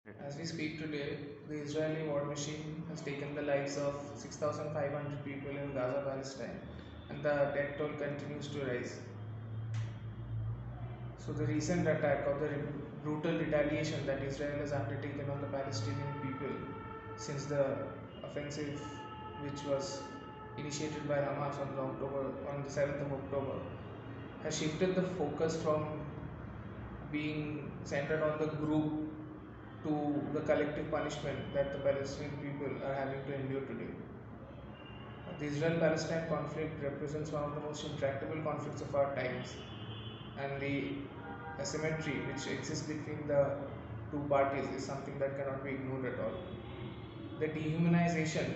As we speak today, the Israeli war machine has taken the lives of 6,500 people in Gaza, Palestine, and the death toll continues to rise. So, the recent attack or the brutal retaliation that Israel has undertaken on the Palestinian people since the offensive, which was initiated by Hamas on the 7th of October, has shifted the focus from being centered on the group to the collective punishment that the Palestinian people are having to endure today. The Israel Palestine conflict represents one of the most intractable conflicts of our times, and the asymmetry which exists between the two parties is something that cannot be ignored at all. The dehumanization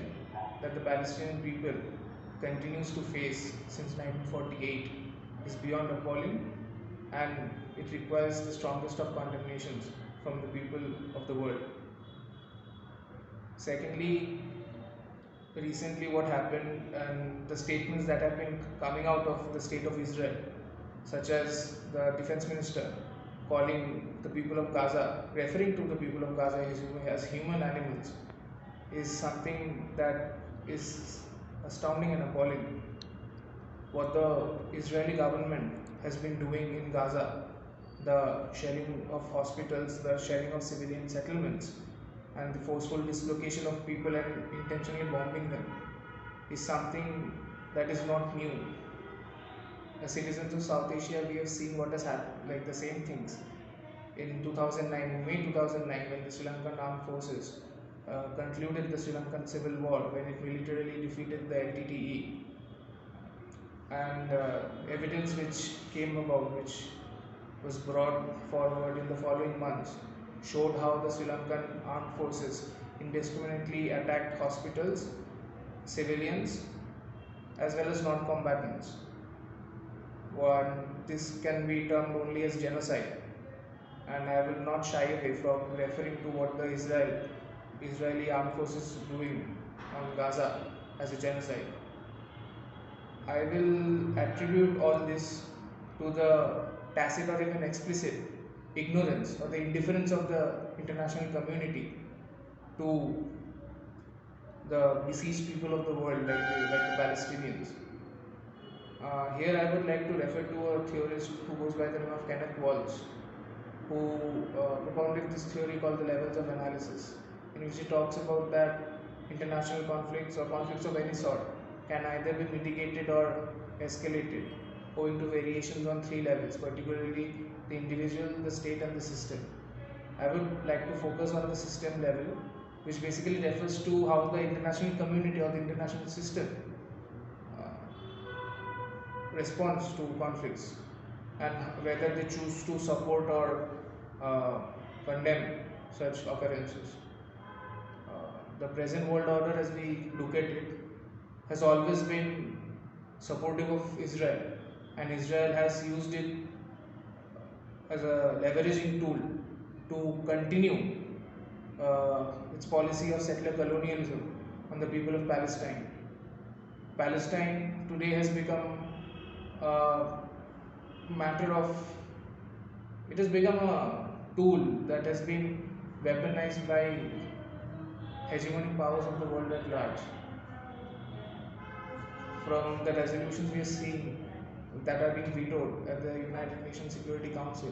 that the Palestinian people continues to face since 1948 is beyond appalling, and it requires the strongest of condemnations from the people of the world. Secondly, recently what happened and the statements that have been coming out of the state of Israel, such as the defense minister calling the people of Gaza, referring to the people of Gaza as human animals, is something that is astounding and appalling. What the Israeli government has been doing in Gaza, the shelling of hospitals, the shelling of civilian settlements, and the forceful dislocation of people and intentionally bombing them is something that is not new. As citizens of South Asia, we have seen what has happened, like the same things. In 2009, in May 2009, when the Sri Lankan armed forces concluded the Sri Lankan civil war, when it militarily defeated the LTTE, and evidence which came about, which was brought forward in the following months, showed how the Sri Lankan armed forces indiscriminately attacked hospitals, civilians, as well as non-combatants. This can be termed only as genocide, and I will not shy away from referring to what the Israeli armed forces are doing on Gaza as a genocide. I will attribute all this to the tacit or even explicit ignorance or the indifference of the international community to the besieged people of the world, like the Palestinians. Here I would like to refer to a theorist who goes by the name of Kenneth Waltz, who propounded this theory called the levels of analysis, in which he talks about that international conflicts or conflicts of any sort can either be mitigated or escalated owing to variations on three levels, particularly the individual, the state, and the system. I would like to focus on the system level, which basically refers to how the international community or the international system responds to conflicts and whether they choose to support or condemn such occurrences. The present world order, as we look at it, has always been supportive of Israel, and Israel has used it as a leveraging tool to continue its policy of settler colonialism on the people of Palestine. Palestine today has become a matter of, it has become a tool that has been weaponized by hegemonic powers of the world at large. From the resolutions we are seeing that are being vetoed at the United Nations Security Council,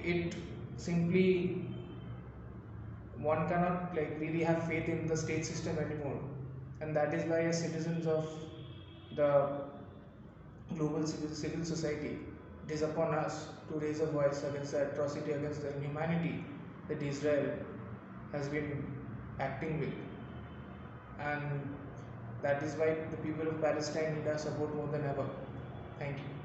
it simply, one cannot really have faith in the state system anymore, and that is why as citizens of the global civil society, it is upon us to raise a voice against the atrocity, against the inhumanity that Israel has been acting with, and that is why the people of Palestine need our support more than ever. Thank you.